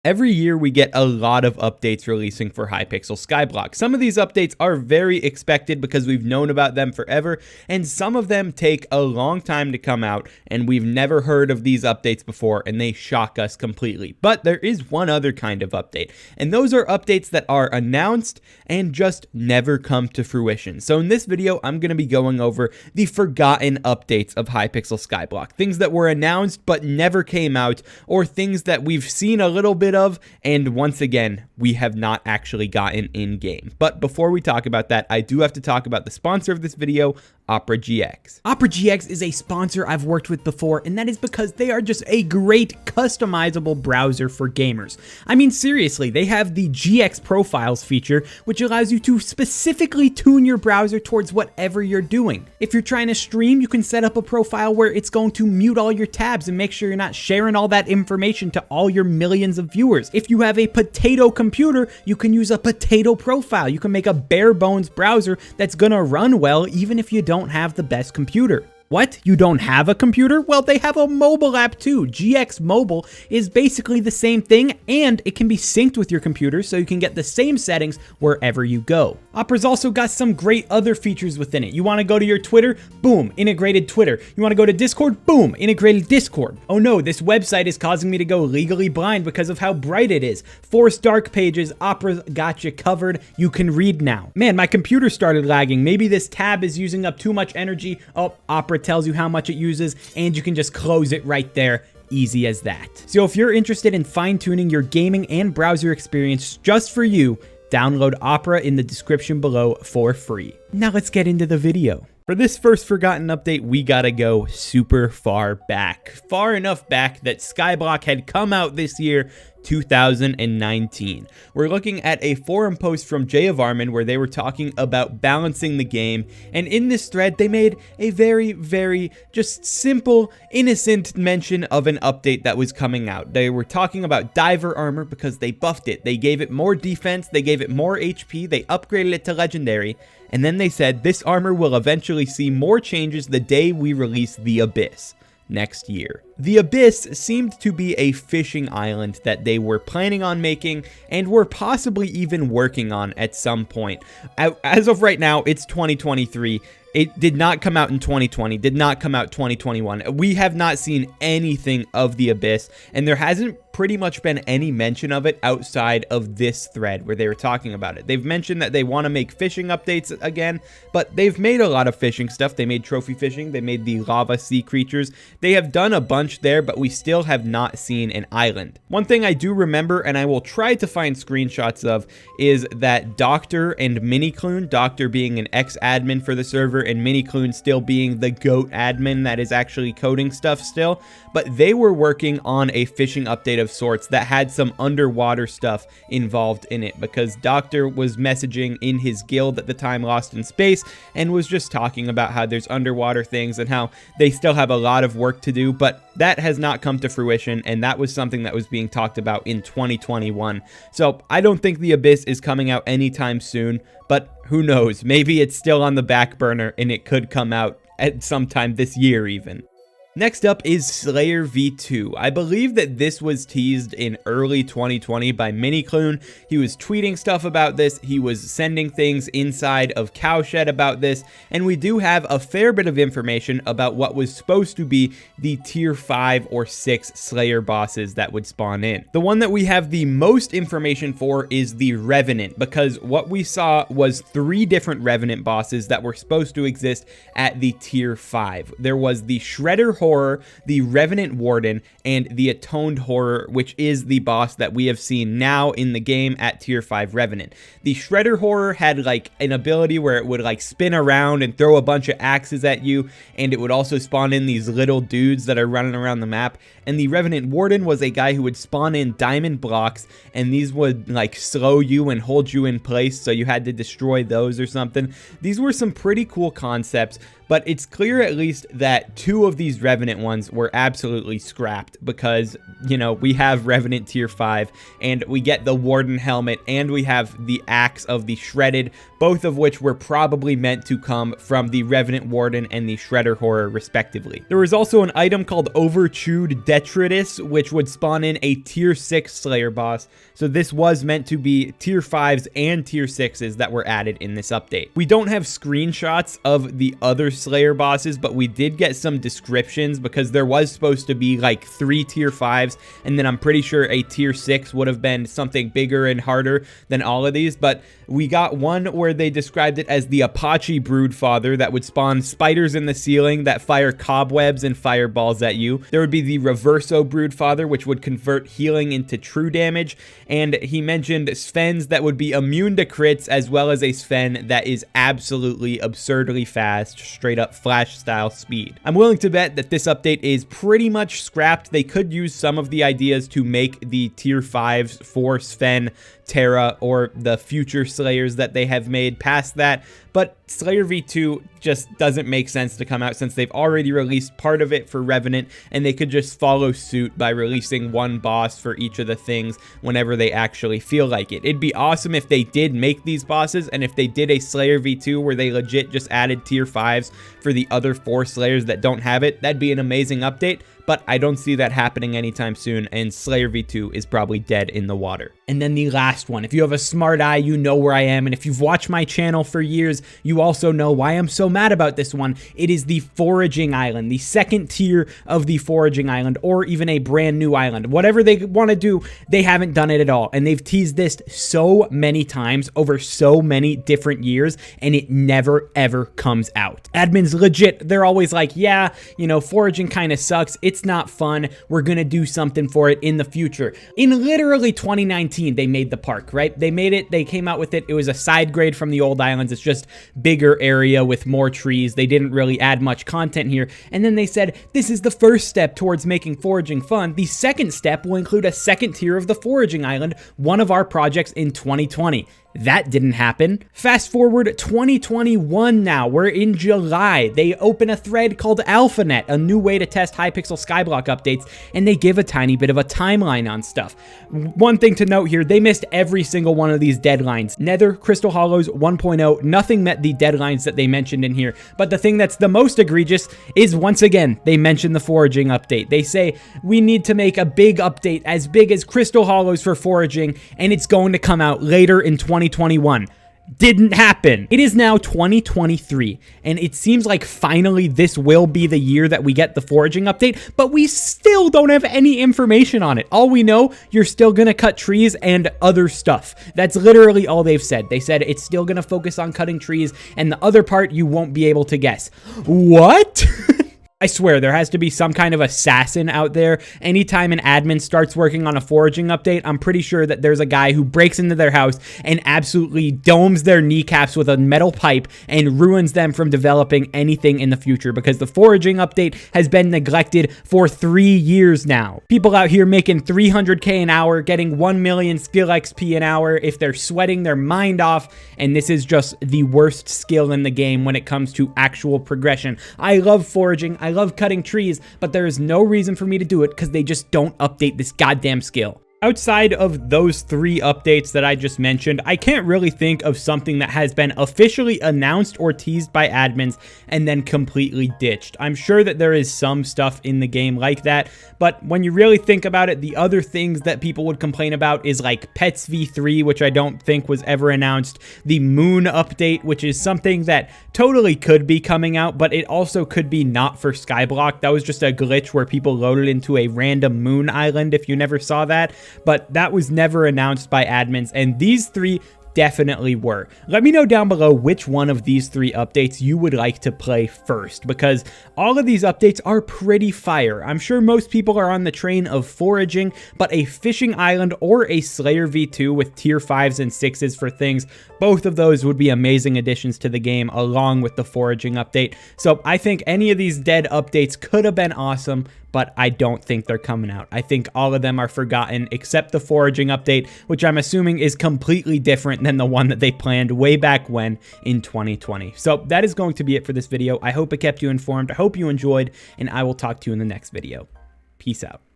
Every year we get a lot of updates releasing for Hypixel Skyblock. Some of these updates are very expected because we've known about them forever, and some of them take a long time to come out, and we've never heard of these updates before, and they shock us completely. But there is one other kind of update, and those are updates that are announced and just never come to fruition. So in this video, I'm going to be going over the forgotten updates of Hypixel Skyblock. Things that were announced but never came out, or things that we've seen a little bit of, and once again, we have not actually gotten in game. But before we talk about that, I do have to talk about the sponsor of this video, Opera GX. Opera GX is a sponsor I've worked with before, and that is because they are just a great customizable browser for gamers. I mean, seriously, they have the GX Profiles feature, which allows you to specifically tune your browser towards whatever you're doing. If you're trying to stream, you can set up a profile where it's going to mute all your tabs and make sure you're not sharing all that information to all your millions of viewers. If you have a potato computer, you can use a potato profile. You can make a bare bones browser that's gonna run well even if you don't have the best computer. What? You don't have a computer? Well, they have a mobile app too. GX Mobile is basically the same thing, and it can be synced with your computer so you can get the same settings wherever you go. Opera's also got some great other features within it. You want to go to your Twitter? Boom, integrated Twitter. You want to go to Discord? Boom, integrated Discord. Oh no, this website is causing me to go legally blind because of how bright it is. Force dark pages, Opera's got you covered. You can read now. Man, my computer started lagging. Maybe this tab is using up too much energy. Oh, Opera tells you how much it uses, and you can just close it right there. Easy as that. So if you're interested in fine-tuning your gaming and browser experience just for you, download Opera in the description below for free. Now let's get into the video. For this first forgotten update, we gotta go super far back. Far enough back that Skyblock had come out this year, 2019. We're looking at a forum post from Jay of Armin where they were talking about balancing the game, and in this thread they made a very just simple, innocent mention of an update that was coming out. They were talking about diver armor because they buffed it. They gave it more defense, they gave it more HP, they upgraded it to legendary, and then they said this armor will eventually see more changes the day we release the Abyss next year. The Abyss seemed to be a fishing island that they were planning on making and were possibly even working on at some point. As of right now, it's 2023. It did not come out in 2020, did not come out 2021. We have not seen anything of the Abyss, and there hasn't pretty much been any mention of it outside of this thread where they were talking about it. They've mentioned that they want to make fishing updates again, but they've made a lot of fishing stuff. They made trophy fishing, they made the lava sea creatures. They have done a bunch there, but we still have not seen an island. One thing I do remember, and I will try to find screenshots of, is that Doctor and Miniclune, Doctor being an ex-admin for the server, and Miniclune still being the GOAT admin that is actually coding stuff still, but they were working on a fishing update of sorts that had some underwater stuff involved in it, because Doctor was messaging in his guild at the time, Lost in Space, and was just talking about how there's underwater things and how they still have a lot of work to do, but that has not come to fruition, and that was something that was being talked about in 2021. So I don't think the Abyss is coming out anytime soon, but who knows, maybe it's still on the back burner and it could come out at some time this year even. Next up is Slayer V2. I believe that this was teased in early 2020 by Miniclune. He was tweeting stuff about this, he was sending things inside of Cowshed about this, and we do have a fair bit of information about what was supposed to be the tier 5 or 6 Slayer bosses that would spawn in. The one that we have the most information for is the Revenant, because what we saw was 3 different Revenant bosses that were supposed to exist at the tier 5. There was the Shredder Horror, the Revenant Warden, and the Atoned Horror, which is the boss that we have seen now in the game at tier 5 Revenant. The Shredder Horror had like an ability where it would like spin around and throw a bunch of axes at you, and it would also spawn in these little dudes that are running around the map. And the Revenant Warden was a guy who would spawn in diamond blocks, and these would like slow you and hold you in place, so you had to destroy those or something. These were some pretty cool concepts, but it's clear at least that 2 of these Revenant Revenant ones were absolutely scrapped because, you know, we have Revenant tier 5 and we get the Warden helmet and we have the axe of the Shredded, both of which were probably meant to come from the Revenant Warden and the Shredder Horror respectively. There was also an item called Overchewed Detritus, which would spawn in a tier 6 Slayer boss. So this was meant to be tier 5s and tier 6s that were added in this update. We don't have screenshots of the other Slayer bosses, but we did get some descriptions because there was supposed to be like 3 tier 5s, and then I'm pretty sure a tier 6 would have been something bigger and harder than all of these. But we got one where they described it as the Apache Broodfather that would spawn spiders in the ceiling that fire cobwebs and fireballs at you. There would be the Reverso Broodfather, which would convert healing into true damage. And he mentioned Svens that would be immune to crits, as well as a Sven that is absolutely absurdly fast, straight up Flash style speed. I'm willing to bet that this update is pretty much scrapped. They could use some of the ideas to make the tier 5s for Sven, Terra, or the future Slayers that they have made past that, but Slayer V2 just doesn't make sense to come out since they've already released part of it for Revenant, and they could just follow suit by releasing one boss for each of the things whenever they actually feel like it. It'd be awesome if they did make these bosses, and if they did a Slayer V2 where they legit just added tier 5s for the other 4 Slayers that don't have it. That'd be an amazing update, but I don't see that happening anytime soon, and Slayer V2 is probably dead in the water. And then the last one. If you have a smart eye, you know where I am, and if you've watched my channel for years, you also know why I'm so mad about this one. It is the Foraging Island, the second tier of the Foraging Island, or even a brand new island. Whatever they want to do, they haven't done it at all, and they've teased this so many times over so many different years, and it never ever comes out. Admins legit, they're always like, yeah, you know, foraging kind of sucks, it's not fun, we're gonna do something for it in the future. In literally 2019, they made the park, right? They made it, they came out with it, it was a side grade from the old islands, it's just bigger area with more trees, they didn't really add much content here, and then they said, this is the first step towards making foraging fun. The second step will include a second tier of the Foraging Island, one of our projects in 2020. That didn't happen. Fast forward 2021 now, we're in July. They open a thread called AlphaNet, a new way to test Hypixel Skyblock updates, and they give a tiny bit of a timeline on stuff. One thing to note here, they missed every single one of these deadlines. Nether, Crystal Hollows 1.0, nothing met the deadlines that they mentioned in here, but the thing that's the most egregious is, once again, they mention the foraging update. They say, we need to make a big update as big as Crystal Hollows for foraging, and it's going to come out later in 2021. Didn't happen. It is now 2023, and it seems like finally this will be the year that we get the foraging update, but we still don't have any information on it. All we know, you're still gonna cut trees and other stuff. That's literally all they've said. They said it's still gonna focus on cutting trees, and the other part you won't be able to guess. What? I swear, there has to be some kind of assassin out there. Anytime an admin starts working on a foraging update, I'm pretty sure that there's a guy who breaks into their house and absolutely domes their kneecaps with a metal pipe and ruins them from developing anything in the future, because the foraging update has been neglected for 3 years now. People out here making 300k an hour, getting 1 million skill XP an hour if they're sweating their mind off, and this is just the worst skill in the game when it comes to actual progression. I love foraging, I love cutting trees, but there is no reason for me to do it because they just don't update this goddamn skill. Outside of those 3 updates that I just mentioned, I can't really think of something that has been officially announced or teased by admins and then completely ditched. I'm sure that there is some stuff in the game like that, but when you really think about it, the other things that people would complain about is like Pets V3, which I don't think was ever announced, the Moon update, which is something that totally could be coming out, but it also could be not for Skyblock. That was just a glitch where people loaded into a random moon island, if you never saw that. But that was never announced by admins, and these 3 definitely were. Let me know down below which one of these 3 updates you would like to play first, because all of these updates are pretty fire. I'm sure most people are on the train of foraging, but a fishing island or a Slayer V2 with tier 5s and 6s for things, both of those would be amazing additions to the game along with the foraging update. So I think any of these dead updates could have been awesome, but I don't think they're coming out. I think all of them are forgotten except the foraging update, which I'm assuming is completely different than the one that they planned way back when in 2020. So that is going to be it for this video. I hope it kept you informed. I hope you enjoyed, and I will talk to you in the next video. Peace out.